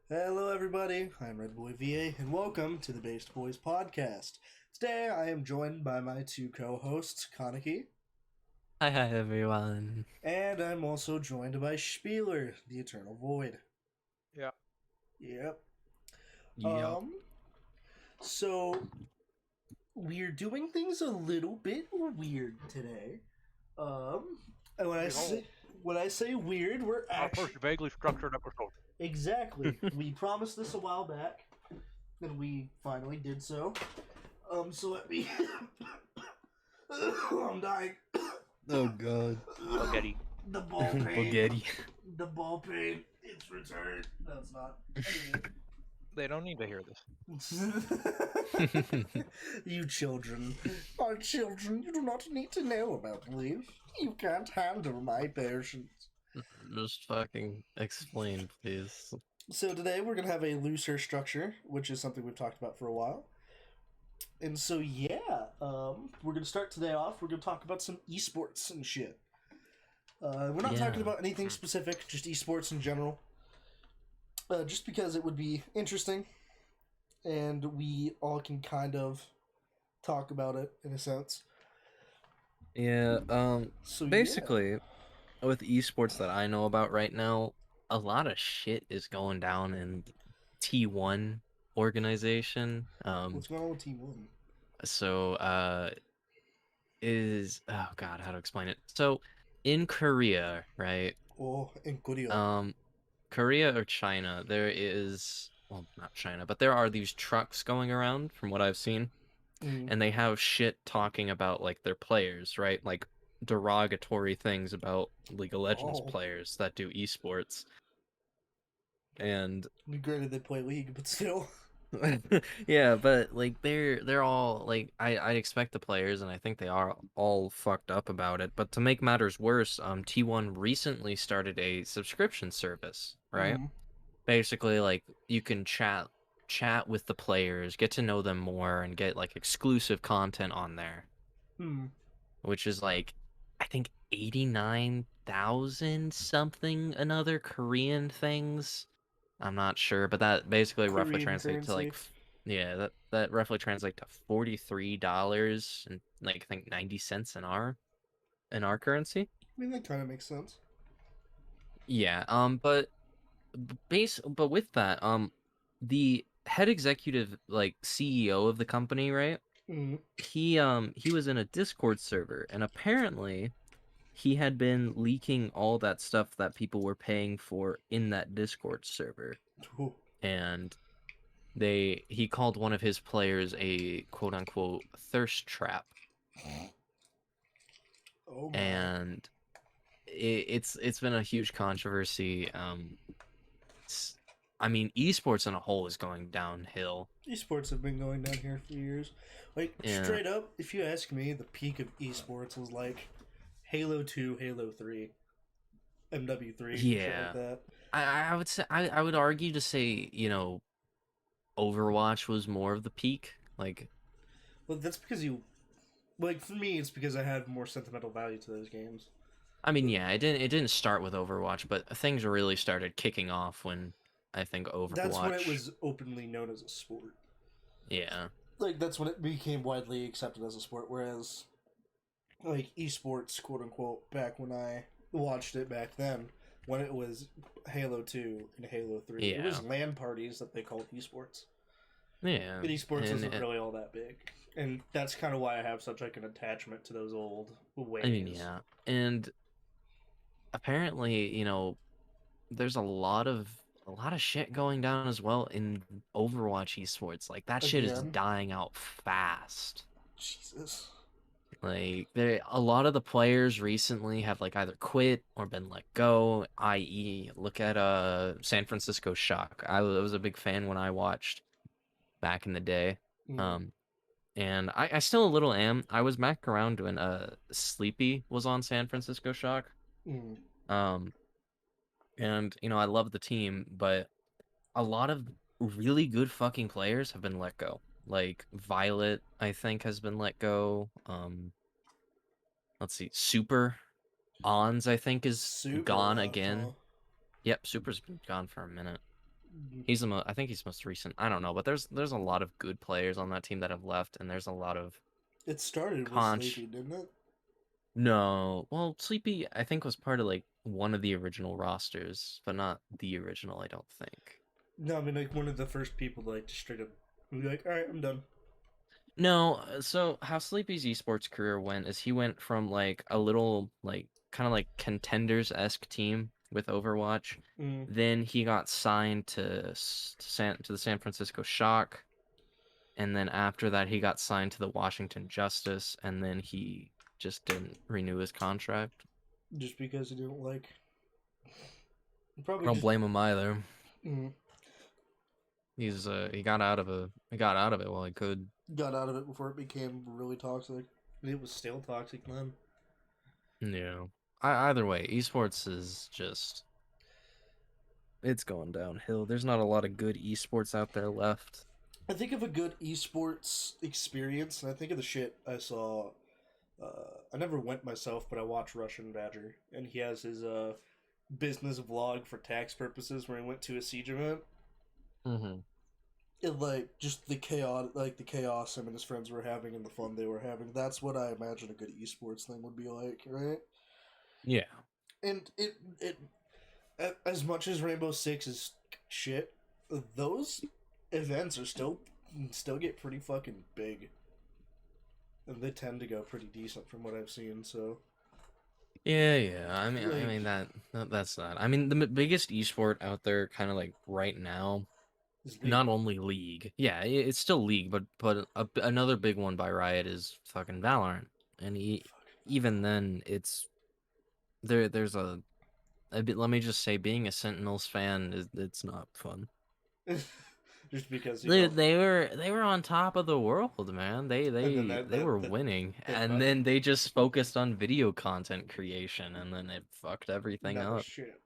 Hello, everybody. I'm Red Boy VA, and welcome to the Based Bois Podcast. Today, I am joined by my two co-hosts, Kaneki, Hi everyone. and I'm also joined by Spieler, the Eternal Void. Yeah. Yep. Yep. Um. So we're doing things a little bit weird today. And when I say weird, we're Our actually first vaguely structured episode. exactly. We promised this a while back, and we finally did so. So let me. I'm dying. Oh god. Spaghetti. The ball pain. Spaghetti. The ball pain. It's returned. No, it's not. Anyway. They don't need to hear this. You children. Our children, you do not need to know about me. You can't handle my patience. Just fucking explain, please. So today we're going to have a looser structure, which is something we've talked about for a while. And so, yeah, we're going to start today off. We're going to talk about some esports and shit. We're not talking about anything specific, just esports in general. Just because it would be interesting, and we all can kind of talk about it in a sense. Yeah, So basically, with esports that I know about right now, a lot of shit is going down in T1 organization. what's going on with T1? So, oh god, how to explain it? So, in Korea, right? Oh, in Korea. Korea or China, there is, well, not China, but there are these trucks going around from what I've seen, and they have shit talking about like their players, right? Like derogatory things about League of Legends players that do esports. And Granted, they play League, but still. yeah, but like they're all like I'd expect the players, and I think they are all fucked up about it. But to make matters worse, T1 recently started a subscription service, right? Basically, like you can chat with the players, get to know them more, and get like exclusive content on there, which is like I think 89,000 something another Korean things. I'm not sure, but that basically roughly Korean translates to currency. like yeah, that roughly translates to $43 and like I think 90 cents in our currency. I mean, that kind of makes sense. Yeah, but but with that, the head executive, like CEO of the company, right? He was in a Discord server, and apparently he had been leaking all that stuff that people were paying for in that Discord server. And he called one of his players a quote unquote thirst trap. Oh my. And it's been a huge controversy. I mean, esports in a whole is going downhill. Esports have been going down here for years. Like, straight up, if you ask me, the peak of esports was like Halo 2, Halo 3, MW3, shit like that. I would say I would argue to say, Overwatch was more of the peak. Like, well, that's because for me, it's because I had more sentimental value to those games. I mean, yeah, it didn't start with Overwatch, but things really started kicking off when I think Overwatch. That's when it was openly known as a sport. Yeah. Like, that's when it became widely accepted as a sport, whereas, like, esports, quote unquote, back when I watched it back then, when it was Halo 2 and Halo 3, it was LAN parties that they called esports. Yeah. But esports isn't really all that big. And that's kind of why I have such, like, an attachment to those old ways. I mean, yeah. And apparently, there's a lot of shit going down as well in Overwatch esports. Like that shit is dying out fast. Jesus. Like a lot of the players recently have like either quit or been let go, i.e. look at San Francisco Shock. I was a big fan when I watched back in the day. And I still a little am. I was back around when Sleepy was on San Francisco Shock. And I love the team, but a lot of really good fucking players have been let go. Like Violet, I think, has been let go. Let's see, Super Ons, I think, is gone again. Yep, Super's been gone for a minute. I think he's most recent. I don't know, but there's a lot of good players on that team that have left, and there's a lot of It started with Sleepy, didn't it? No, well, Sleepy I think was part of like one of the original rosters, but not the original. I don't think. No, I mean like one of the first people to like just straight up be like, all right, I'm done. No, so how Sleepy's esports career went is he went from like a little like kind of like contenders-esque team with Overwatch. Then he got signed to the San Francisco Shock, and then after that he got signed to the Washington Justice, and then he just didn't renew his contract. Just because he didn't like. I don't blame him either. He got out of it while he could. Got out of it before it became really toxic. It was still toxic then. Yeah. Either way, esports is just it's going downhill. There's not a lot of good esports out there left. I think of a good esports experience, and I think of the shit I saw. I never went myself, but I watched Russian Badger, and he has his business vlog for tax purposes where he went to a siege event. Mm-hmm. And like just the chaos him and his friends were having and the fun they were having. That's what I imagine a good esports thing would be like, right? Yeah. And it as much as Rainbow Six is shit, those events are still get pretty fucking big. And they tend to go pretty decent from what I've seen, so Yeah. I mean that's not. I mean the biggest esport out there kind of like right now, not only League. Yeah, it's still League, but another big one by Riot is fucking Valorant. And even then it's there's a bit, let me just say, being a Sentinels fan it's not fun. Just because they were on top of the world, man. They were winning, and then they just focused on video content creation, and then it fucked everything up. Shit.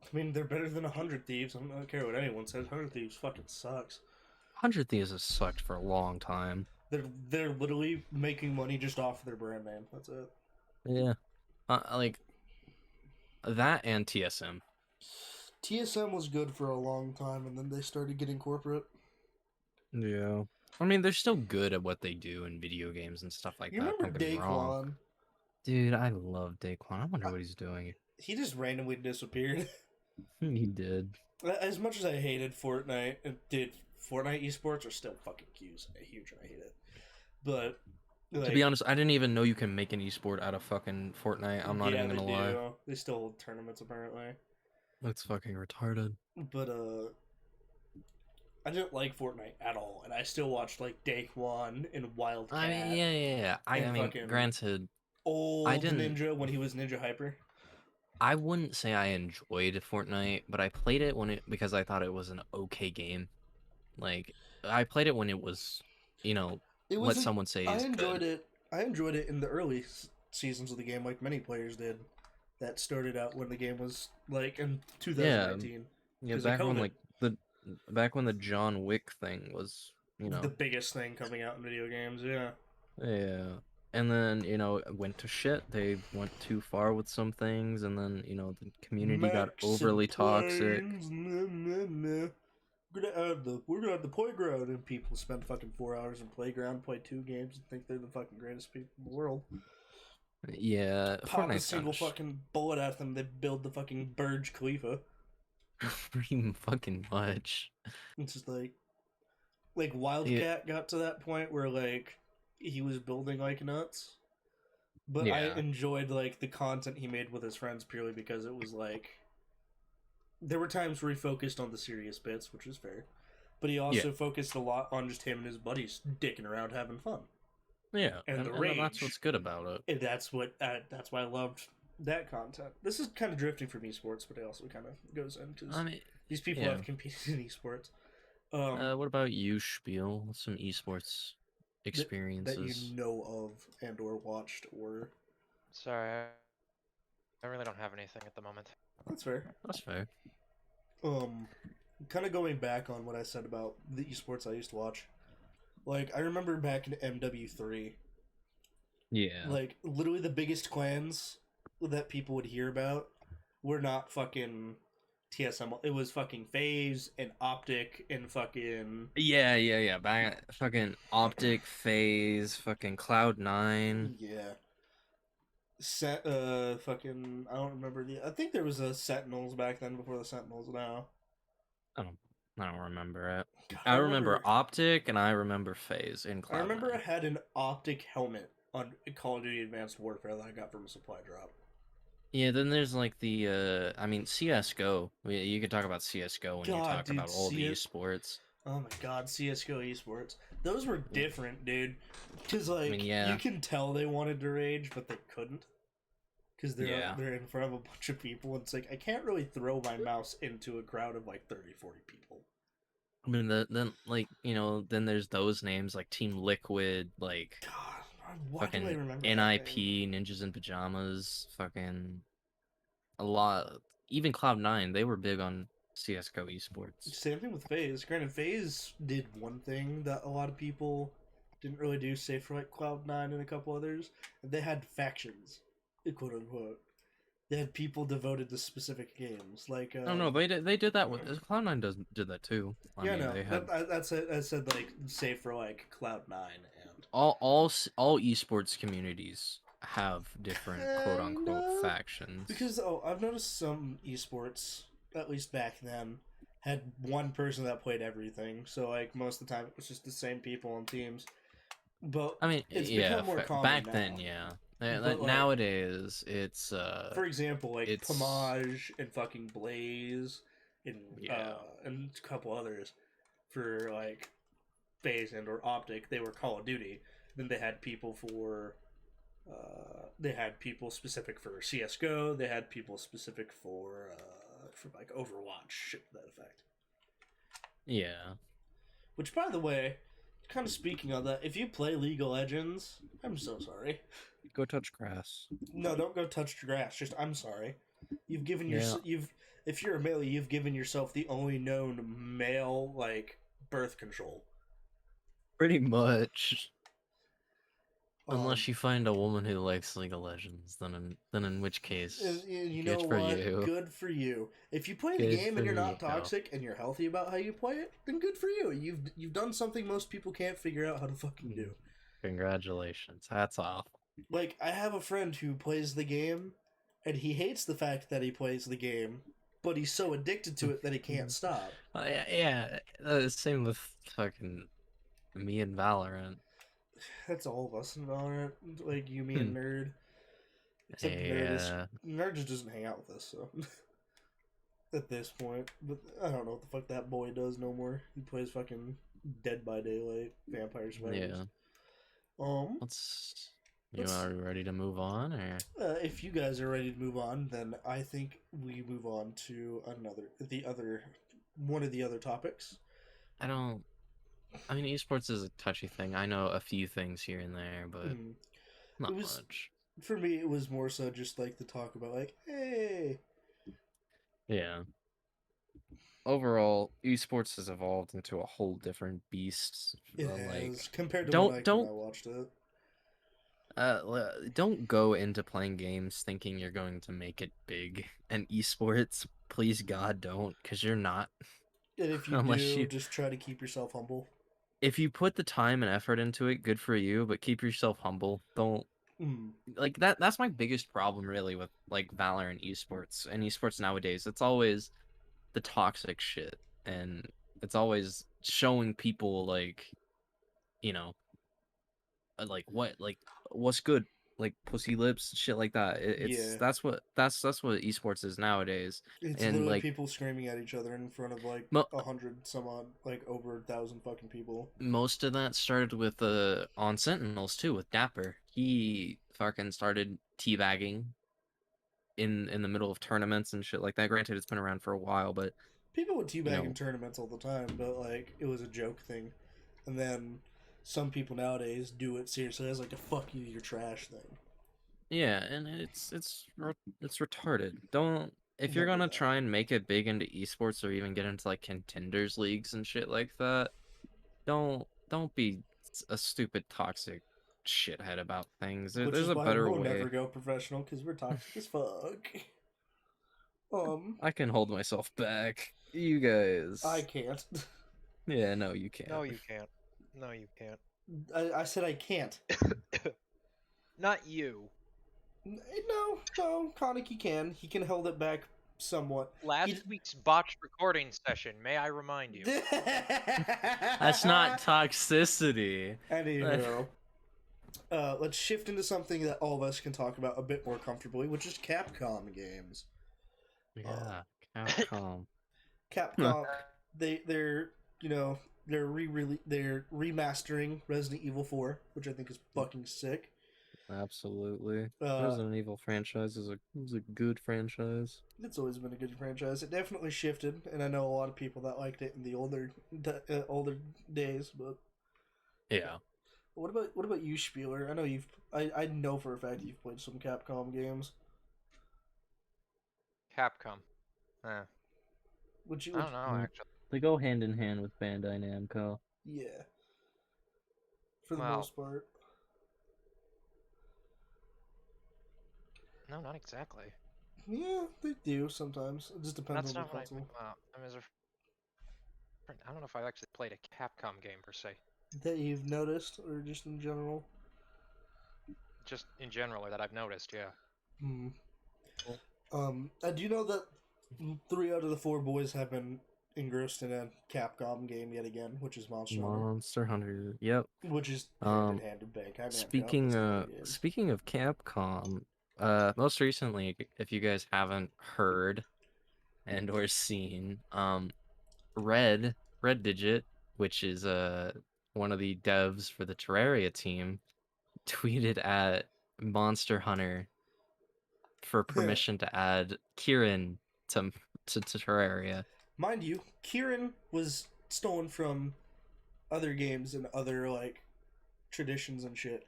I mean, they're better than 100 Thieves. I don't care what anyone says. 100 Thieves fucking sucks. 100 Thieves has sucked for a long time. They're literally making money just off their brand name. That's it. Yeah, like that and TSM. TSM was good for a long time, and then they started getting corporate. Yeah. I mean, they're still good at what they do in video games and stuff like that. You remember Daquan? Dude, I love Daquan. I wonder what he's doing. He just randomly disappeared. He did. As much as I hated Fortnite, Fortnite esports are still fucking huge, and I hate it. But like, to be honest, I didn't even know you can make an esport out of fucking Fortnite. I'm not even gonna lie. They still hold tournaments apparently. That's fucking retarded. But I didn't like Fortnite at all, and I still watched like Daquan and Wildcat. I mean, yeah. I mean, granted, Ninja when he was Ninja Hyper. I wouldn't say I enjoyed Fortnite, but I played it because I thought it was an okay game. Like, I played it when it was, what someone say is good. I enjoyed it in the early seasons of the game, like many players did. That started out when the game was like in 2019. Yeah, back when the John Wick thing was, the biggest thing coming out in video games. Yeah. Yeah. And then, it went to shit. They went too far with some things, and then, the community got overly toxic. We're gonna add the playground, and people spend fucking 4 hours in playground, play 2 games, and think they're the fucking greatest people in the world. Yeah, pop a single fucking bullet at them, they build the fucking Burj Khalifa. Pretty fucking much. It's just like Wildcat got to that point where like he was building like nuts, but I enjoyed like the content he made with his friends purely because it was like there were times where he focused on the serious bits, which is fair, but he also focused a lot on just him and his buddies dicking around having fun. Yeah, and the rage. That's what's good about it. And that's why I loved that content. This is kind of drifting from esports, but it also kind of goes in because these people have competed in esports. What about you, Spiel? Some esports experiences that you know of and or watched or? Sorry, I really don't have anything at the moment. That's fair. That's fair. Kind of going back on what I said about the esports I used to watch. Like, I remember back in MW3. Yeah. Like, literally the biggest clans that people would hear about were not fucking TSM. It was fucking FaZe and Optic and fucking Yeah. Back fucking Optic, FaZe, fucking Cloud9. yeah. Fucking I don't remember I think there was a Sentinels back then before the Sentinels now. I don't I don't remember it. God, I remember Optic and I remember FaZe in I remember I Cloud9. had an Optic helmet on Call of Duty Advanced Warfare that I got from a supply drop. Yeah, then there's like the I mean CS:GO. You could talk about CS:GO when you God, talk dude, about all the esports. Oh my God, CS:GO esports. Those were different, dude. Because like I mean, yeah. you can tell they wanted to rage, but they couldn't. Because Yeah. they're in front of a bunch of people, and it's like I can't really throw my mouse into a crowd of like 30, 40 people. I mean, then like then there's those names like Team Liquid, like God, why do I fucking remember NIP, that name? Ninjas in Pajamas, fucking a lot. Even Cloud9, they were big on CS:GO esports. Same thing with FaZe. Granted, FaZe did one thing that a lot of people didn't really do, save for like Cloud9 and a couple others. They had factions, quote unquote. They had people devoted to specific games, like. Oh no, they did that with Cloud9 did that too. I mean, No, they had that's it. I said like save for like Cloud9 and all esports communities have different quote unquote kinda. factions. Because I've noticed some esports, at least back then, had one person that played everything. So like most of the time it was just the same people on teams. But I mean, it's yeah, become more common back now. then, yeah. But, like, nowadays, it's for example, like it's Pomage and fucking Blaze and Yeah. and a couple others for like FaZe and or Optic, they were Call of Duty. Then they had people for they had people specific for CS:GO. They had people specific for like Overwatch, shit to that effect. yeah. Which, by the way, kind of speaking on that, if you play League of Legends, I'm so sorry. Go touch grass. No, don't go touch the grass. Just I'm sorry. You've given Yeah. if you're a male, you've given yourself the only known male like birth control. Pretty much. Um, Unless you find a woman who likes League of Legends, then in which case, you know good for what? you. Good for you. If you play the Good game for and you're not you. toxic and you're healthy about how you play it, then good for you. You've done something most people can't figure out how to fucking do. Congratulations. Hats off. Like, I have a friend who plays the game, and he hates the fact that he plays the game, but he's so addicted to it that he can't stop. Yeah. Same with fucking me and Valorant. That's all of us in Valorant. Like, you, me, and Nerd. Except Yeah. Nerd just doesn't hang out with us, so. At this point. But I don't know what the fuck that boy does no more. He plays fucking Dead by Daylight, Vampire Survivors. Yeah. You are ready to move on, or? If you guys are ready to move on, then I think we move on to one of the other topics. I mean, esports is a touchy thing. I know a few things here and there, but not much. For me, it was more so just like the talk about like, hey. Yeah. Overall, esports has evolved into a whole different beast. It like, has, compared to when I watched it. Don't go into playing games thinking you're going to make it big. And esports, please God, don't, because you're not. And if you do, just try to keep yourself humble. If you put the time and effort into it, good for you, but keep yourself humble. Don't like that. That's my biggest problem, really, with like Valorant esports and esports nowadays. It's always the toxic shit, and it's always showing people like, what's good, like pussy lips, shit like that. That's what esports is nowadays. It's and literally like people screaming at each other in front of like 100 some odd, like over 1,000 fucking people. Most of that started with on Sentinels too, with Dapper. He fucking started teabagging in the middle of tournaments and shit like that. Granted, it's been around for a while, but people would teabag in tournaments all the time, but like it was a joke thing. And then some people nowadays do it seriously as like a fuck you, you're trash thing. Yeah, and it's retarded. If you're gonna try and make it big into esports or even get into like contenders leagues and shit like that, don't be a stupid toxic shithead about things. There's a better way. We'll never go professional because we're toxic as fuck. I can hold myself back. You guys. I can't. Yeah, no, you can't. No, you can't. No, you can't. I said I can't. Not you. No, Kaneki can. He can hold it back somewhat. Last week's botched recording session, may I remind you? That's not toxicity. Anywho, let's shift into something that all of us can talk about a bit more comfortably, which is Capcom games. Yeah, Capcom. Capcom, they're remastering Resident Evil 4, which I think is fucking sick. Absolutely. Resident Evil franchise is a good franchise. It's always been a good franchise. It definitely shifted, and I know a lot of people that liked it in the older days. But yeah. What about you, Spieler? I know for a fact you've played some Capcom games. Capcom. I don't know, actually. They go hand in hand with Bandai Namco. Yeah. For the most part. No, not exactly. Yeah, they do sometimes. It just depends on the console. I don't know if I've actually played a Capcom game per se. That you've noticed, or just in general? Just in general, or that I've noticed, yeah. I do know that 3 out of the 4 boys have been engrossed in a Capcom game yet again, which is Monster Hunter. Yep. Which is hand in hand to Bandai. Speaking of Capcom, most recently, if you guys haven't heard and or seen, Red Digit, which is one of the devs for the Terraria team, tweeted at Monster Hunter for permission to add Kieran to Terraria. Mind you, Kieran was stolen from other games and other like traditions and shit.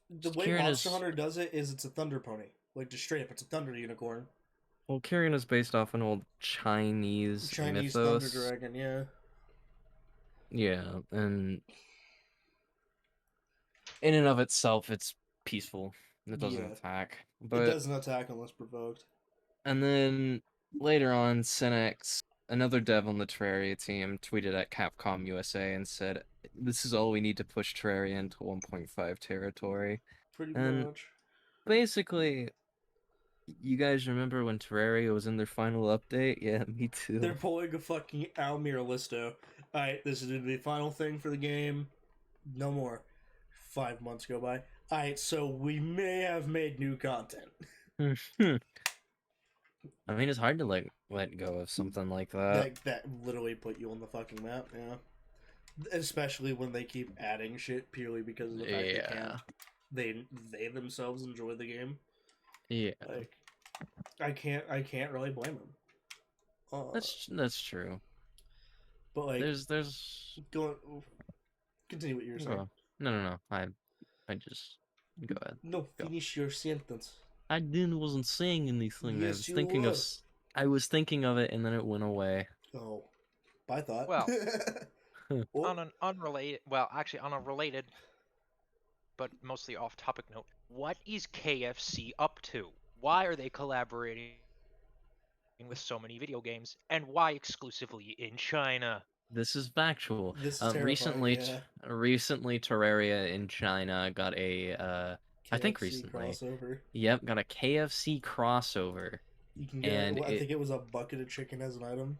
The way Monster Hunter does it is it's a thunder pony. Like, just straight up, it's a thunder unicorn. Well, Kieran is based off an old Chinese mythos. Thunder dragon, yeah. Yeah, and in and of itself, it's peaceful. It doesn't attack. But it doesn't attack unless provoked. And then later on, Senex, another dev on the Terraria team, tweeted at Capcom USA and said, "This is all we need to push Terraria into 1.5 territory." Pretty much. Basically, you guys remember when Terraria was in their final update? Yeah, me too. They're pulling a fucking Almir Listo. Alright, this is the final thing for the game. No more. 5 months go by. Alright, so we may have made new content. I mean, it's hard to let go of something like that. That literally put you on the fucking map, yeah. Especially when they keep adding shit purely because of the fact they themselves enjoy the game. Yeah. Like, I can't really blame them. That's true. But like, there's continue what you were saying. No. I just go ahead. No, finish your sentence. I wasn't saying anything. Yes, I was thinking of it and then it went away. Oh, I thought. Well, on a related, but mostly off-topic note, what is KFC up to? Why are they collaborating with so many video games, and why exclusively in China? This is factual. This is recently Terraria in China got a I think recently. Crossover. Yep, got a KFC crossover. You can get I think it was a bucket of chicken as an item.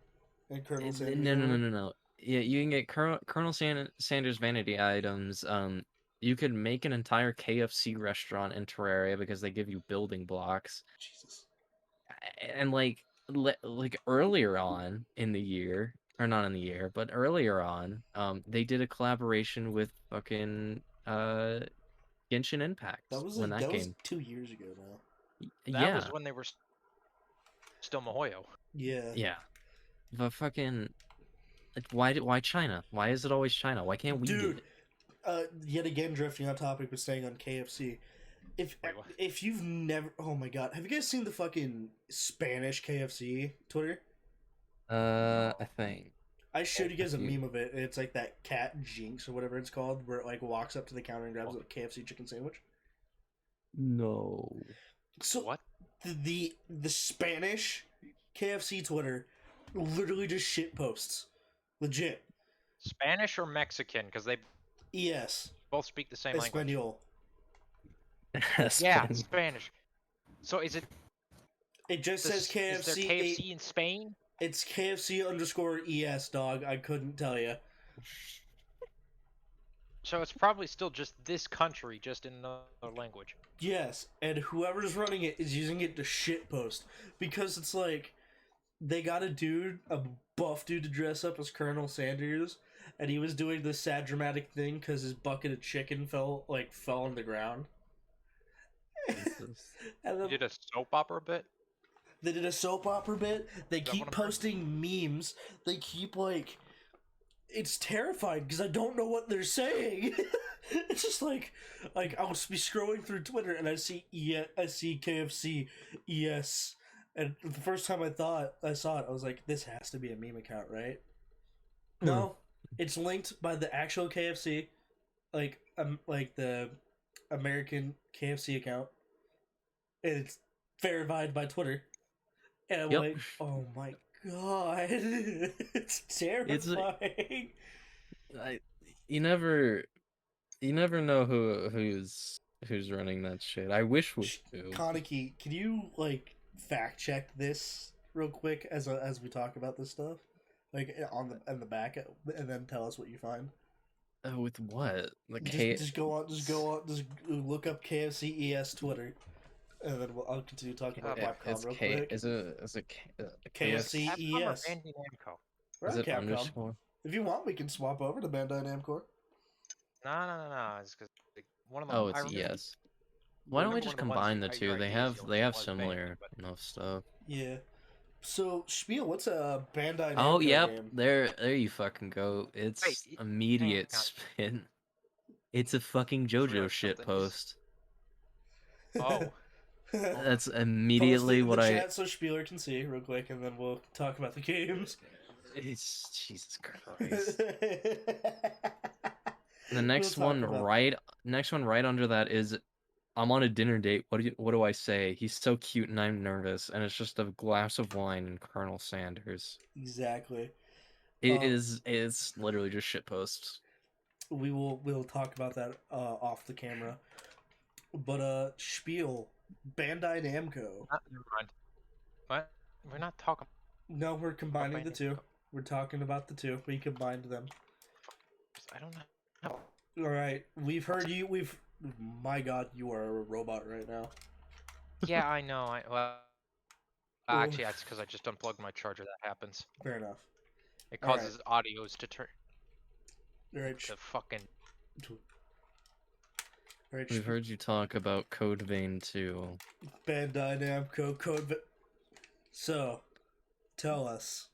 And Colonel Sanders. No. Yeah, you can get Colonel Sanders vanity items. You could make an entire KFC restaurant in Terraria because they give you building blocks. Jesus. And like earlier on in the year, or not in the year, but earlier on, they did a collaboration with fucking Genshin Impact. That was 2 years ago now. That was when they were still Mihoyo. Yeah. Yeah. But fucking, why China? Why is it always China? Why can't we do it? Yet again, drifting on topic, but staying on KFC. If you've never, oh my god, have you guys seen the fucking Spanish KFC Twitter? I think I showed you guys a meme of it. It's like that cat Jinx or whatever it's called, where it like walks up to the counter and grabs a KFC chicken sandwich. No. So what? The Spanish KFC Twitter literally just shit posts. Legit. Spanish or Mexican? Because they ES. both speak the same language. Espanol. Yeah, Spanish. So is it? It just says KFC. Is there KFC in Spain? It's KFC_ES, dog. I couldn't tell you. So it's probably still just this country, just in another language. Yes, and whoever's running it is using it to shitpost. Because it's like, they got a buff dude to dress up as Colonel Sanders, and he was doing this sad dramatic thing because his bucket of chicken fell on the ground. And then, You did a soap opera bit? they did a soap opera bit. They keep posting memes. They keep it's terrifying because I don't know what they're saying. It's just like I'll be scrolling through Twitter and I see KFC ES, and the first time I saw it, I was like, this has to be a meme account, right? No, it's linked by the actual KFC, like the American KFC account, and it's verified by Twitter. And I'm like, oh my god, it's terrifying. You never know who's running that shit. I wish we do. Kaneki, can you fact check this real quick as we talk about this stuff, on the back, and then tell us what you find? With what? Just look up KFC ES Twitter, and then I'll continue talking about Capcom real quick. Is it KFC ES? Bandai Namco. Is it Capcom. underscore? If you want, we can swap over to Bandai Namco. No. It's because one of them. Oh, it's ES. Why don't we just combine the two? They have similar enough stuff. Yeah. So, Spiel, what's a Bandai Namco Oh, yep. game? There you fucking go. It's immediate spin. It's a fucking JoJo shit post. Oh. That's immediately Post it in what the I. chat so Spieler can see real quick, and then we'll talk about the games. It's Jesus Christ. The next We'll one talk about- right under that is, I'm on a dinner date. What do I say? He's so cute and I'm nervous, and it's just a glass of wine and Colonel Sanders. Exactly. It's literally just shit posts. We'll talk about that off the camera. But Spiel, Bandai Namco. Never mind. What? We're not talking. No, we're combining Bandai the two. Namco. We're talking about the two. We combined them. I don't know. All right, we've heard you. My God, you are a robot right now. Yeah, I know. Actually, that's because I just unplugged my charger. That happens. Fair enough. It causes audios to turn All right. to fucking. All right. We've heard you talk about Code Vein 2. Bandai Namco Code. So, tell us.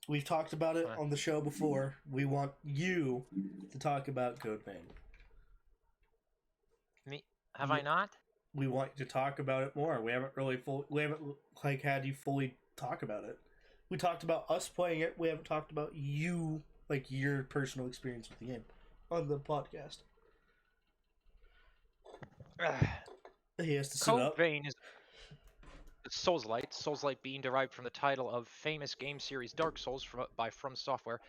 We've talked about it on the show before. We want you to talk about Code Vein. Me? Have I not? We want you to talk about it more. We haven't had you fully talk about it. We talked about us playing it. We haven't talked about you, your personal experience with the game on the podcast. He has to sit Code up. Vein is Souls-like. Souls-like being derived from the title of famous game series Dark Souls by From Software.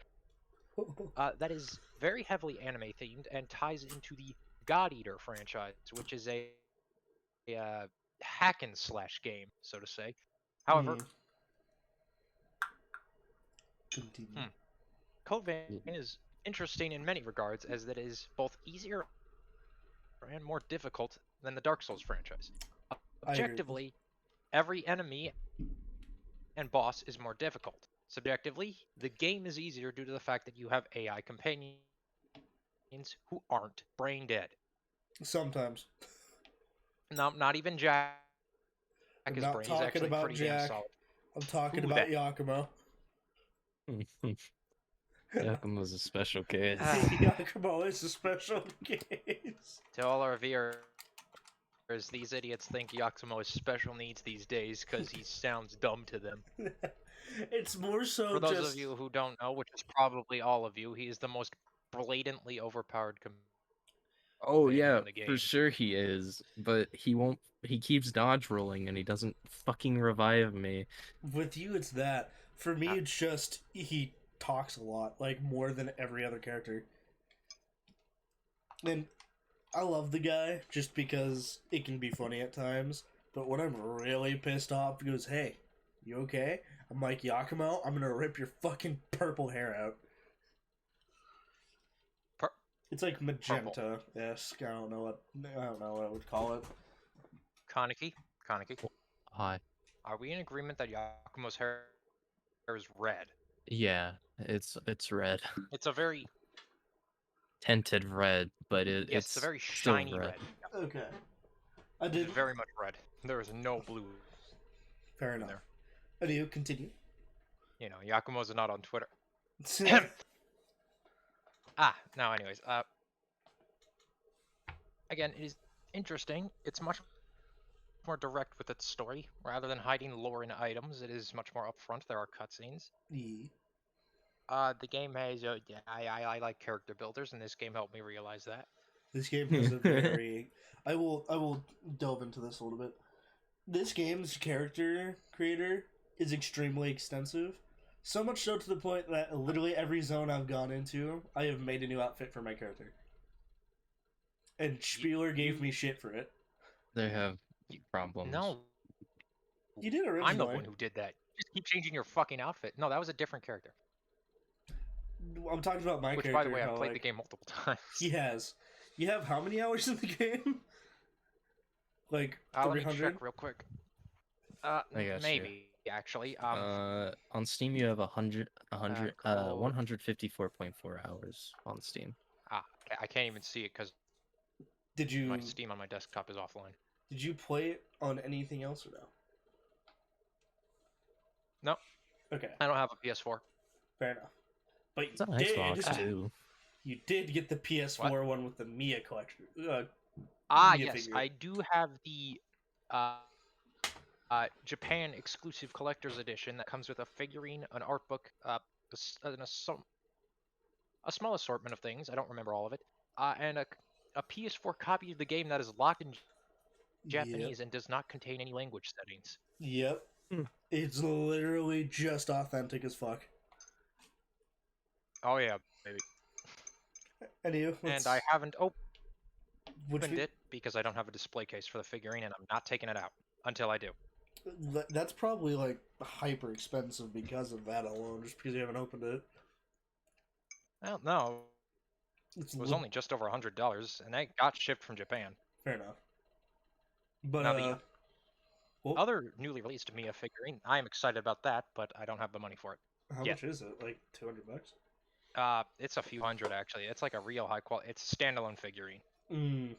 That is very heavily anime themed and ties into the God Eater franchise, which is a hack and slash game, so to say. However, Code Vein is interesting in many regards, as that is both easier and more difficult than the Dark Souls franchise. Objectively, every enemy and boss is more difficult. Subjectively, the game is easier due to the fact that you have AI companions who aren't brain dead. Sometimes. No, not even Jack. I'm His not brain is talking actually about pretty damn Jack. solid. I'm talking Who about then? Yakumo. Yakumo's a special case. Yakumo is a special case. To all our viewers, these idiots think Yakumo is special needs these days because he sounds dumb to them. It's more so For those just... of you who don't know, which is probably all of you, he is the most blatantly overpowered Oh thing yeah, in the game. for sure he is, but he won't. He keeps dodge rolling and he doesn't fucking revive me. With you, it's that. For me, it's just he talks a lot, like more than every other character. And I love the guy just because it can be funny at times. But when I'm really pissed off, he goes, "Hey, you okay?" I'm like, "Yakumo, I'm gonna rip your fucking purple hair out." It's like magenta-esque. I don't know what I would call it. Kaneki. Hi. Are we in agreement that Yakumo's hair is red? Yeah, it's red. It's a very Tinted red, but it's a very still shiny red. Okay. I It's did. very much red. There is no blue. Fair enough. There. How do you continue? You know, Yakumo's not on Twitter. No, anyways, again, it is interesting. It's much more direct with its story. Rather than hiding lore in items, it is much more upfront. There are cutscenes. The game has, I like character builders, and this game helped me realize that. This game has a very... I will delve into this a little bit. This game's character creator is extremely extensive. So much so to the point that literally every zone I've gone into, I have made a new outfit for my character. And Spieler gave me shit for it. They have problems. No. You did originally. I'm the one who did that. Just keep changing your fucking outfit. No, that was a different character. I'm talking about my character. Which, by the way, I've played the game multiple times. He has. You have how many hours in the game? Like 300? Let me check real quick. Maybe actually. On Steam you have 154.4 hours on Steam. I can't even see it because my Steam on my desktop is offline. Did you play it on anything else or no? No. Okay. I don't have a PS4. Fair enough. But it's on Xbox too. You did get the PS4 one with the Mia collection. Yes, figure. I do have the Japan exclusive collector's edition that comes with a figurine, an art book, a small assortment of things. I don't remember all of it, and a PS4 copy of the game that is locked in Japanese and does not contain any language settings. Yep. It's literally just authentic as fuck. Oh yeah, baby. And I haven't opened it because I don't have a display case for the figurine, and I'm not taking it out until I do. That's probably like hyper expensive because of that alone, just because you haven't opened it. Well, no. It was only just over $100, and that got shipped from Japan. Fair enough. But now, other newly released Mia figurine, I am excited about that, but I don't have the money for it. How much is it? Like $200? It's a few hundred actually. It's like a real high quality. It's a standalone figurine. And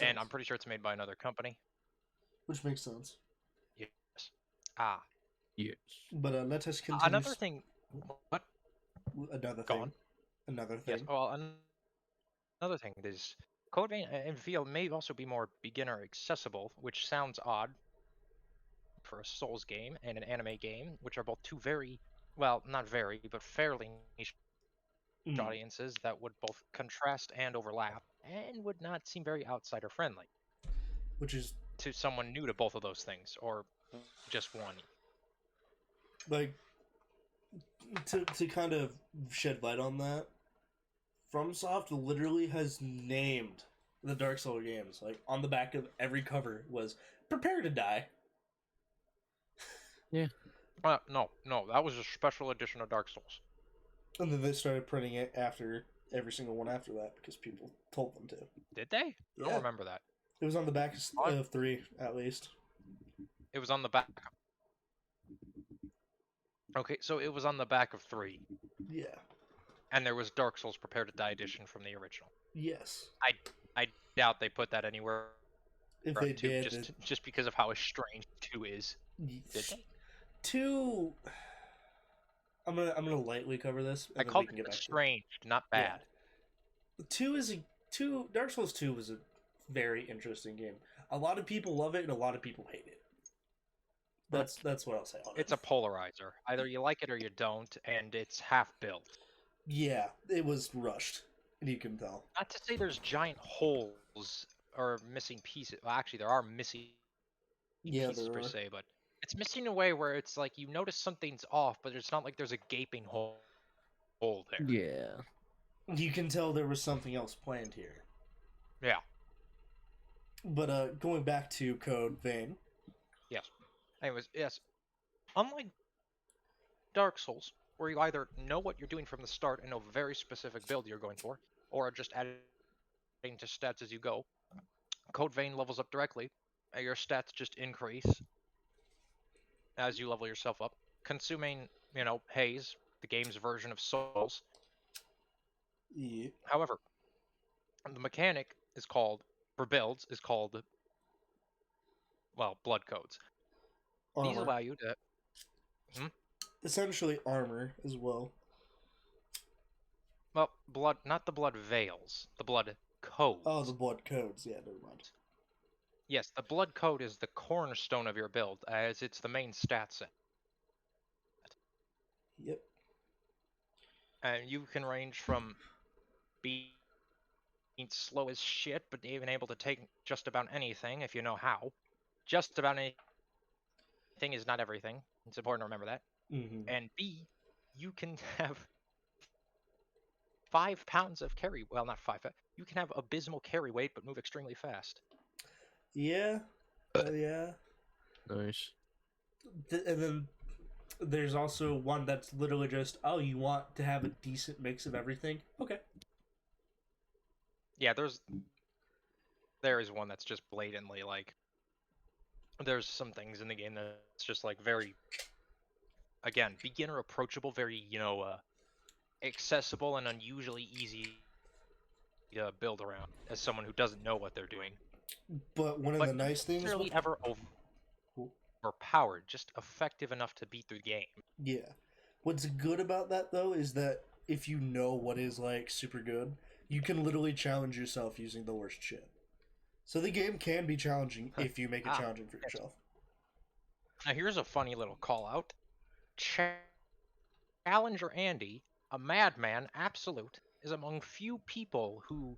I'm pretty sure it's made by another company. Which makes sense. Yes. Yes. But let us continue. Another thing. What? Another Go thing. on. Another thing. Yes. Well, another thing is Code Vein and feel may also be more beginner accessible, which sounds odd for a Souls game and an anime game, which are both two very, well, not very, but fairly niche audiences that would both contrast and overlap, and would not seem very outsider friendly. Which is to someone new to both of those things, or just one. Like, to kind of shed light on that, FromSoft literally has named the Dark Souls games. Like, on the back of every cover was, prepare to die. Yeah. No, that was a special edition of Dark Souls. And then they started printing it after every single one after that, because people told them to. Did they? Yeah. I don't remember that. It was on the back of 3, at least. It was on the back. Okay, so it was on the back of 3. Yeah. And there was Dark Souls Prepare to Die edition from the original. Yes. I doubt they put that anywhere. If they did, just because of how strange 2 is. Did they? 2. I'm gonna lightly cover this. I called it strange, not bad. Yeah. Dark Souls 2 was a very interesting game. A lot of people love it and a lot of people hate it. That's what I'll say on it. It's a polarizer. Either you like it or you don't, and it's half built. Yeah, it was rushed. You can tell. Not to say there's giant holes or missing pieces. Well, actually, there are missing pieces per se, but it's missing in a way where it's like you notice something's off, but it's not like there's a gaping hole there. Yeah. You can tell there was something else planned here. Yeah. But going back to Code Vein. Yes. Anyways, yes. Unlike Dark Souls, where you either know what you're doing from the start and know a very specific build you're going for, or are just adding to stats as you go, Code Vein levels up directly, and your stats just increase as you level yourself up, consuming, Haze, the game's version of Souls. Yeah. However, the mechanic is called, for builds, is called, well, blood codes. Armor. These allow you to... Essentially armor as well. Well, blood, not the blood veils, the blood codes. Oh, the blood codes. Yeah, never mind. Yes, the blood code is the cornerstone of your build, as it's the main stat set. Yep. And you can range from being slow as shit, but even able to take just about anything if you know how. Just about anything is not everything. It's important to remember that. Mm-hmm. And B, you can have 5 pounds of carry. Well, not 5. You can have abysmal carry weight, but move extremely fast. Yeah. Yeah. Nice. And then there's also one that's literally just, oh, you want to have a decent mix of everything? Okay. Yeah, there is one that's just blatantly like, there's some things in the game that's just like very, again, beginner approachable, very, accessible and unusually easy to build around as someone who doesn't know what they're doing. But one of the nice things... Not necessarily ever overpowered, just effective enough to beat the game. Yeah. What's good about that, though, is that if you know what is, like, super good, you can literally challenge yourself using the worst shit. So the game can be challenging if you make it challenging for yourself. Now here's a funny little call-out. Challenger Andy, a madman, absolute, is among few people who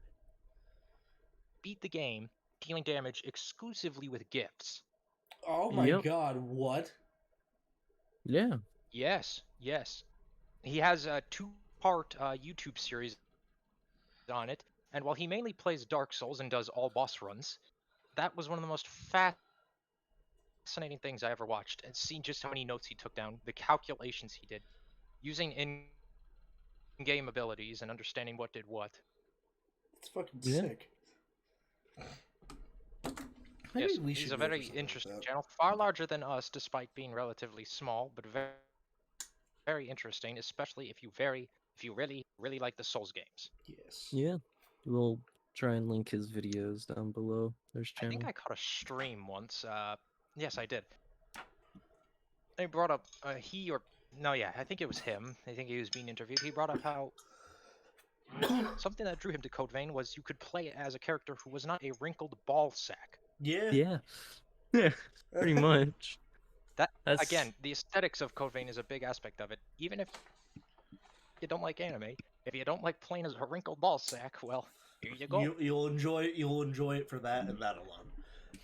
beat the game dealing damage exclusively with gifts. Oh my god, what? Yeah. Yes. He has a 2-part YouTube series on it, and while he mainly plays Dark Souls and does all boss runs, that was one of the most fascinating things I ever watched, and seeing just how many notes he took down, the calculations he did, using in-game abilities and understanding what did what. It's fucking sick. Yes, he's a very interesting channel, far larger than us, despite being relatively small, but very, very interesting, especially if you really, really like the Souls games. Yes. Yeah, we'll try and link his videos down below. There's channel. I think I caught a stream once. Yes, I did. They brought up I think it was him. I think he was being interviewed. He brought up how something that drew him to Code Vein was you could play as a character who was not a wrinkled ball sack. Yeah. Pretty much. Again, the aesthetics of Code Vein is a big aspect of it. Even if you don't like anime, if you don't like playing as a wrinkled ball sack, well, here you go. You'll enjoy it for that and that alone.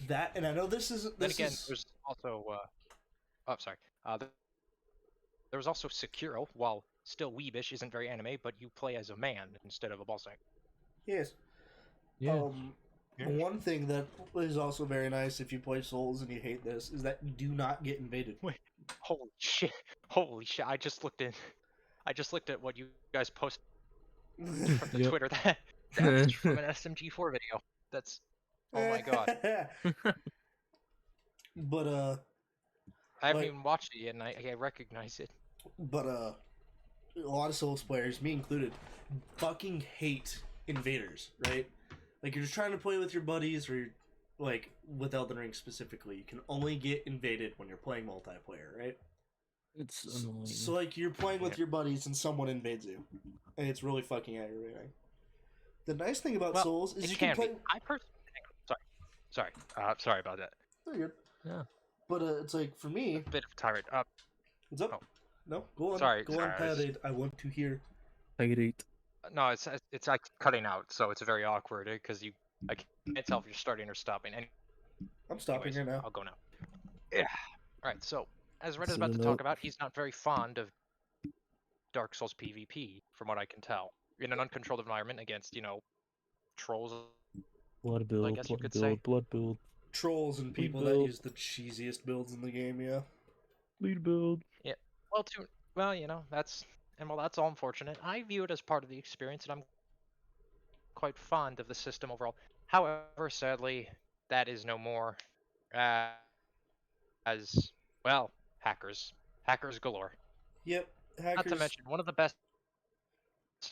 That, and I know this is. There's also. There was also Sekiro, while still weebish, isn't very anime, but you play as a man instead of a ball sack. Yes. Yeah. One thing that is also very nice if you play Souls and you hate this is that you do not get invaded. Wait, holy shit! I just looked at what you guys posted from the Twitter. That's from an SMG4 video. That's, oh my god. But I haven't even watched it yet, and I recognize it. But a lot of Souls players, me included, fucking hate invaders, right? Like, you're just trying to play with your buddies, or, like, with Elden Ring specifically. You can only get invaded when you're playing multiplayer, right? It's annoying. So, like, you're playing with your buddies and someone invades you. And it's really fucking aggravating. The nice thing about Souls is you can play... I personally... Sorry. Sorry about that. Oh, you're good. Yeah. But it's like, for me... A bit of a tirade. What's up? Oh. No, go on. Sorry, Go on, Parade. I want to hear. Parade. No, it's like cutting out, so it's very awkward because I can't tell if you're starting or stopping. I'm stopping Anyways, right now. I'll go now. Yeah. All right. So as Red is So about to nope. talk about, he's not very fond of Dark Souls PvP, from what I can tell, in an uncontrolled environment against trolls. Blood build, guess you blood could build, say. blood build, Trolls and people that use the cheesiest builds in the game, yeah. lead build. Yeah. That's that's all unfortunate. I view it as part of the experience, and I'm quite fond of the system overall. However, sadly, that is no more. As well, hackers galore. Yep, Not to hackers. mention one of the best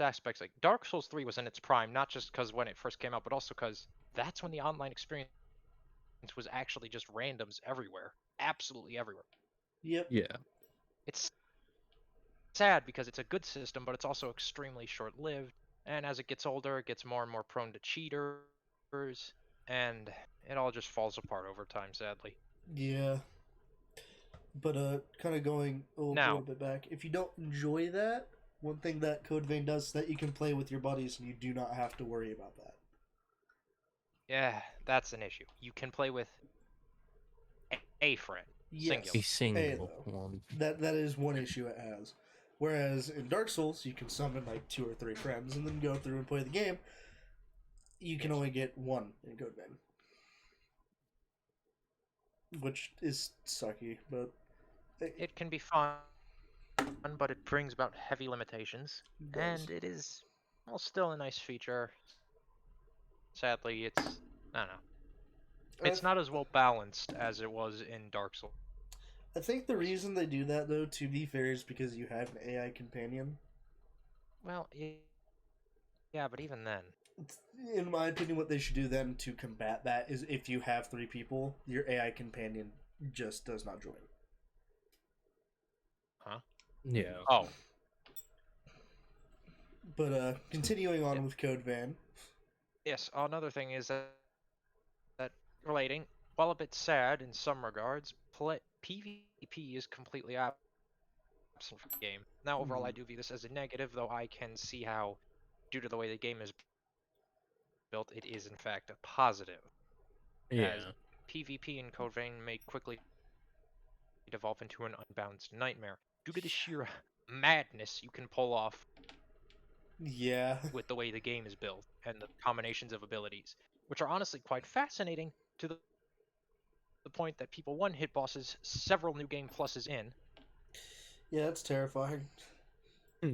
aspects. Like Dark Souls 3 was in its prime, not just because when it first came out, but also because that's when the online experience was actually just randoms everywhere, absolutely everywhere. Yep. Yeah. It's sad because it's a good system, but it's also extremely short-lived. And as it gets older, it gets more and more prone to cheaters, and it all just falls apart over time, sadly. Yeah. But kind of going a little bit back. If you don't enjoy that, one thing that Code Vein does is that you can play with your buddies and you do not have to worry about that. Yeah, that's an issue. You can play with a friend. Yes. A single though. one. That is one issue it has. Whereas in Dark Souls, you can summon like 2 or 3 friends and then go through and play the game. You can only get one in Code Vein. Which is sucky, but... It can be fun, but it brings about heavy limitations. And it is, well, still a nice feature. Sadly, I don't know. It's not as well balanced as it was in Dark Souls. I think the reason they do that, though, to be fair, is because you have an AI companion. Well, yeah, but even then... In my opinion, what they should do then to combat that is if you have 3 people, your AI companion just does not join. Huh? Yeah. Oh. But continuing on with Code Vein. Yes, another thing is that relating, while a bit sad in some regards, PvP is completely absent from the game. Now, overall, I do view this as a negative, though I can see how, due to the way the game is built, it is in fact a positive. Yeah. As PvP in Code Vein may quickly devolve into an unbalanced nightmare due to the sheer madness you can pull off. Yeah. With the way the game is built and the combinations of abilities, which are honestly quite fascinating to the point that people one-hit bosses several new game pluses in. Yeah, it's terrifying.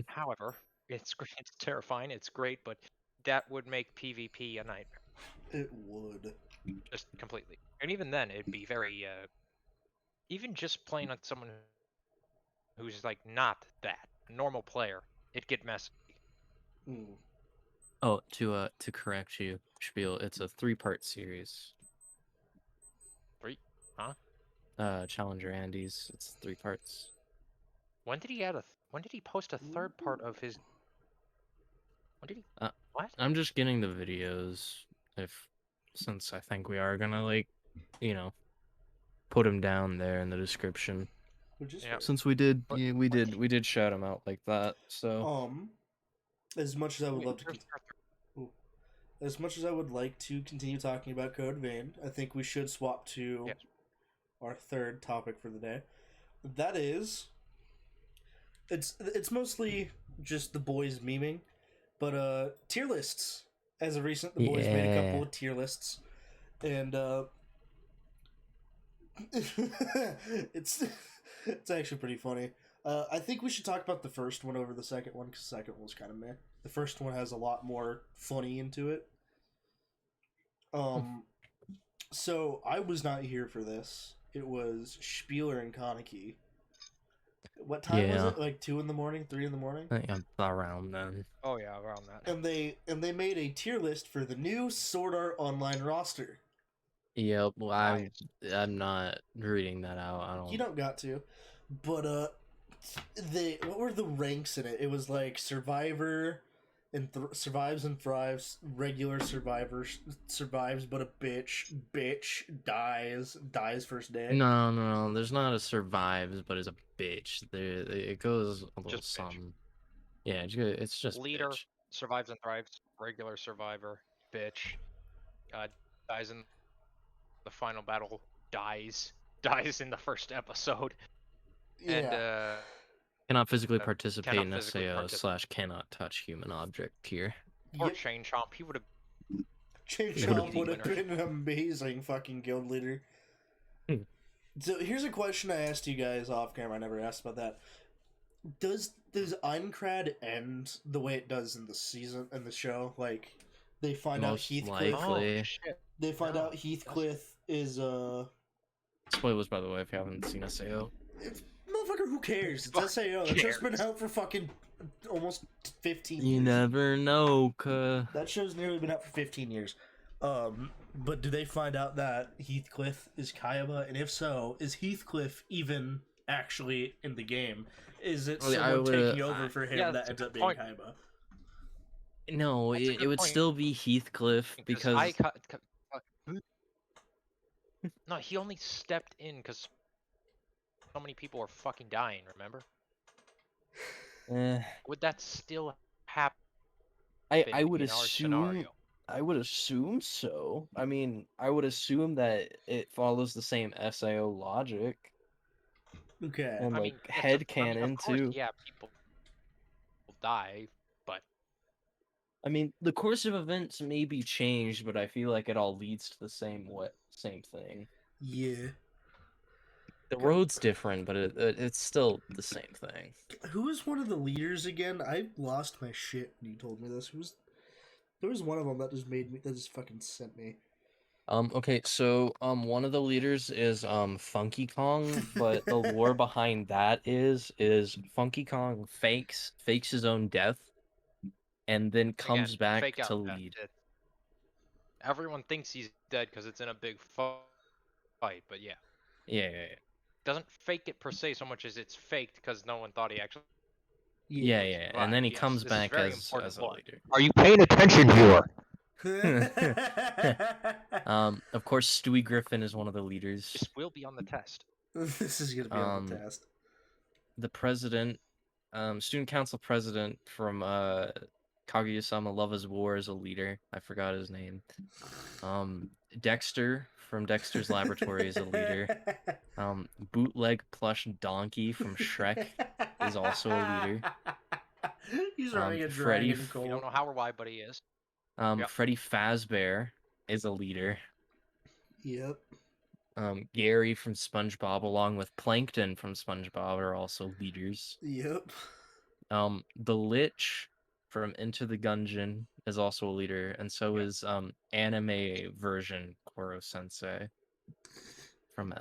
However, it's terrifying, it's great, but that would make PvP a nightmare. It would. Just completely. And even then, it'd be very, even just playing on someone who's, like, not that, a normal player, it'd get messy. Oh, to correct you, Spiel, it's a 3-part series. 3? Huh? Challenger Andy's, it's 3 parts. When did he when did he post a 3rd part of his... When did he... what? I'm just getting the videos, since I think we are gonna, like, put him down there in the description. Since we did shout him out like that, so... As much as I would love to... As much as I would like to continue talking about Code Vein, I think we should swap to our 3rd topic for the day. That is... It's mostly just the boys memeing, but tier lists. As of recent, the boys made a couple of tier lists, and it's actually pretty funny. I think we should talk about the first one over the second one, because the second one was kind of meh. The first one has a lot more funny into it. So I was not here for this. It was Spieler and Kaneki. What time was it? Like 2 in the morning, 3 in the morning? I think around then. Oh yeah, around that. And they made a tier list for the new Sword Art Online roster. Yep, well, I'm not reading that out. I don't. You don't got to, but what were the ranks in it? It was like Survivor, and survives and thrives. Regular Survivor survives, but a bitch dies first day. No. There's not a survives, but is a bitch. It goes a little some. Yeah, it's just leader. bitch. survives and thrives. Regular survivor, bitch. Dies in the final battle. Dies in the first episode. And cannot physically participate cannot in physically SAO / cannot touch human object here. Or Chain Chomp. He would have. Chain Chomp would have been an amazing fucking guild leader. So here's a question I asked you guys off camera. I never asked about that. Does Eincrad end the way it does in the show? Like they find out Heathcliff. Likely. They find out Heathcliff is Spoilers, by the way, if you haven't seen SAO. Motherfucker, who cares? It's SAO. It's just been out for fucking almost 15 years. You never know, That show's nearly been out for 15 years. But do they find out that Heathcliff is Kaiba? And if so, is Heathcliff even actually in the game? Is it someone taking over for him that ends up being Kaiba? No, it would still be Heathcliff because... No, he only stepped in because so many people are fucking dying, remember? Would that still happen? I would assume... I would assume so. I mean, I would assume that it follows the same SAO logic. Okay. And headcanon too. Yeah, people will die, but I mean, the course of events may be changed, but I feel like it all leads to the same thing. Yeah. The road's different, but it's still the same thing. Who was one of the leaders again? I lost my shit when you told me this. There was one of them that just fucking sent me. Okay, so one of the leaders is Funky Kong, but the lore behind that is Funky Kong fakes his own death, and then comes back to lead. Everyone thinks he's dead because it's in a big fight, but yeah. Yeah. Doesn't fake it per se so much as it's faked because no one thought he actually. Yeah, and then he comes back as a leader. Are you paying attention, viewer? Of course, Stewie Griffin is one of the leaders. This will be on the test. This is gonna be on the test. The president, student council president from Kaguya-sama Love is War is a leader. I forgot his name. Dexter from Dexter's Laboratory is a leader. Bootleg plush donkey from Shrek is also a leader. He's running a dragon. You don't know how or why, but he is. Freddy Fazbear is a leader. Yep. Gary from SpongeBob, along with Plankton from SpongeBob, are also leaders. Yep. The Lich from Into the Gungeon is also a leader, and so is anime version Koro Sensei from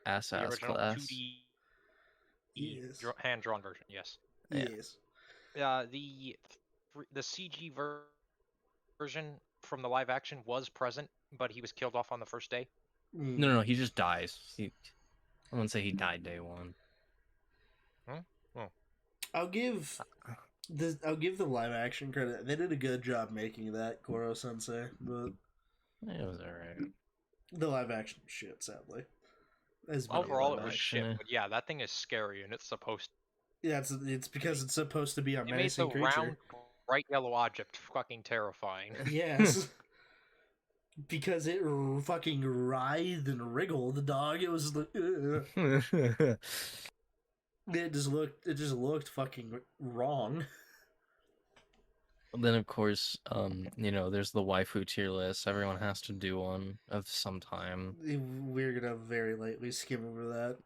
Assassin's Class. 2D yes. hand-drawn version, yes. Yes. The CG version from the live action was present, but he was killed off on the first day. No, he just dies. I wouldn't say he died day one. I'll give the live action credit. They did a good job making that Koro Sensei, but it was alright. The live action shit, sadly. Overall, it was shit. But yeah, that thing is scary, and it's supposed. Yeah, it's because it's supposed to be a menacing creature. It made the round, bright yellow object fucking terrifying. Yes. Because it fucking writhed and wriggled, dog. It was like, it just looked fucking wrong. Then of course, there's the waifu tier list. Everyone has to do one of some time. We're gonna very lightly skim over that.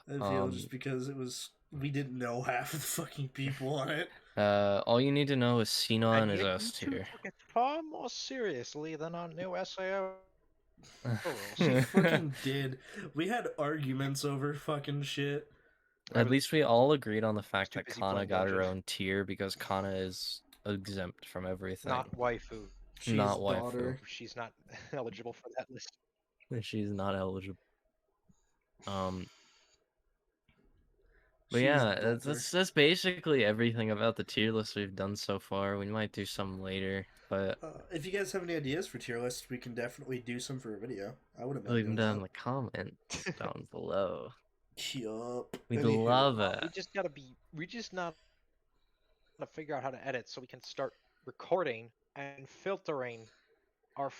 I feel just because we didn't know half of the fucking people on it. All you need to know is Sinon is S tier. It's far more seriously than our new SAO. She fucking did. We had arguments over fucking shit. At least we all agreed on the fact that Kana got her own tier because Kana is exempt from everything. Not waifu. She's not waifu. Daughter. She's not eligible for that list. She's not eligible. But yeah, that's basically everything about the tier list we've done so far. We might do some later, but if you guys have any ideas for tier lists, we can definitely do some for a video. I wouldn't leave them down in the comments down below. Yup. We'd love it. We just gotta figure out how to edit so we can start recording and filtering our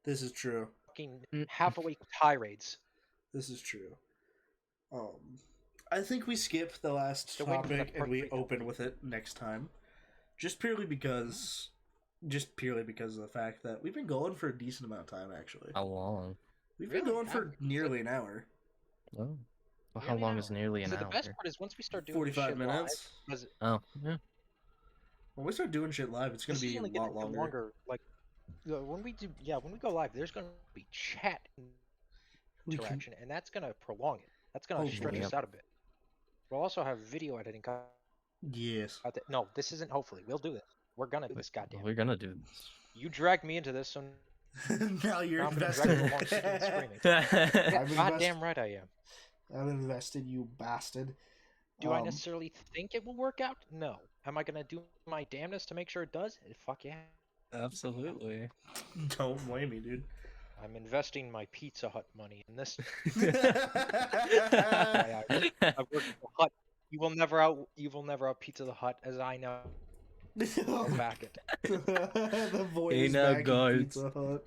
This is true. fucking Mm. half-awake tirades. This is true. I think we skip the last Still waiting for that topic and we part three. open with it next time. Just purely because of the fact that we've been going for a decent amount of time, actually. How long? We've been Really? going for nearly an hour. Oh. Well, how long is nearly an So hour? the best part is once we start doing 45 shit minutes. live, 'cause Oh, yeah. When we start doing shit live, it's going this to is be a only gonna lot get longer. Like when we go live, there's gonna be chat We can- interaction, and that's gonna prolong it. That's gonna Hopefully. stretch us Yep. out a bit. We'll also have video editing. Yes. No, this isn't. Hopefully, we'll do this. We're gonna do this. Goddamn. We're gonna do this. You dragged me into this, so Now you're now I'm gonna drag you along invested. screaming. I've Goddamn right I am. I'm invested, you bastard. Do I necessarily think it will work out? No. Am I gonna do my damnedest to make sure it does? Fuck yeah. Absolutely. Don't blame me, dude. I'm investing my Pizza Hut money in this. I I work for Hut. You will never out Pizza the Hut, as I know. Back it. The voice Hey, now, back in guards. Pizza Hut.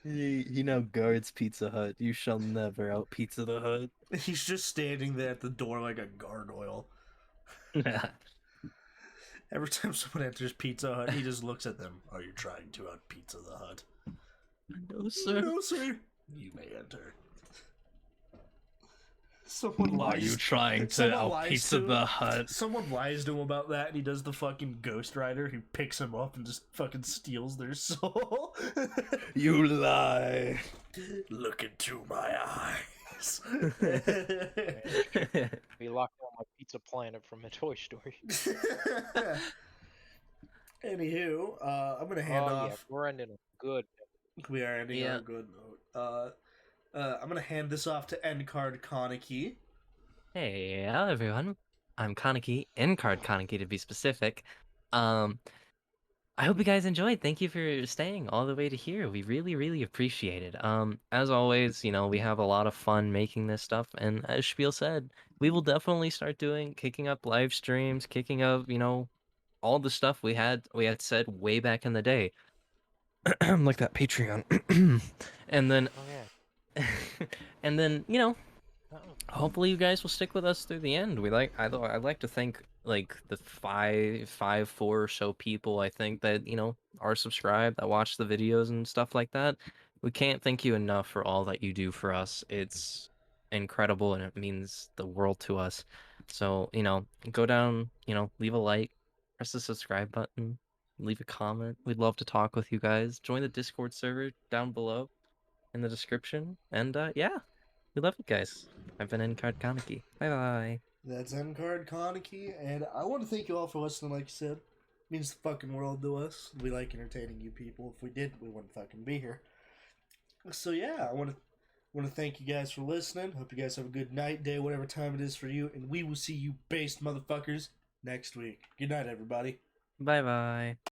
He now guards Pizza Hut. You shall never out Pizza the Hut. He's just standing there at the door like a gargoyle. Every time someone enters Pizza Hut, he just looks at them. Are you trying to out Pizza the Hut? No, sir. No, sir. You may enter. Someone Are lies. you trying to someone out lies Pizza to the him. Hut? Someone lies to him about that, and he does the fucking Ghost Rider who picks him up and just fucking steals their soul. You lie. Look into my eyes. We locked on my Pizza Planet from a Toy Story. Anywho, I'm gonna hand Yeah, off. we're ending a good. We are ending on Yeah. a good note. I'm gonna hand this off to Endcard Koniki. Hey, hello everyone. I'm Kaneki, N-Card Kaneki to be specific. I hope you guys enjoyed. Thank you for staying all the way to here. We really, really appreciate it. As always, we have a lot of fun making this stuff, and as Spiel said, we will definitely start kicking up live streams, kicking up, all the stuff we had said way back in the day. Like that Patreon. And then Oh yeah. and then, Uh-oh. hopefully you guys will stick with us through the end. I'd like to thank like the four or so people I think that are subscribed, that watch the videos and stuff like that. We can't thank you enough for all that you do for us. It's incredible and it means the world to us. So go down, leave a like, press the subscribe button, leave a comment. We'd love to talk with you guys. Join the Discord server down below in the description, and yeah, we love you guys. I've been N-Card Kaneki. Bye bye. That's Endcard Koniki, and I want to thank you all for listening. Like you said, it means the fucking world to us. We like entertaining you people. If we didn't, we wouldn't fucking be here. So yeah, I want to thank you guys for listening. Hope you guys have a good night, day, whatever time it is for you, and we will see you based motherfuckers next week. Good night, everybody. Bye bye.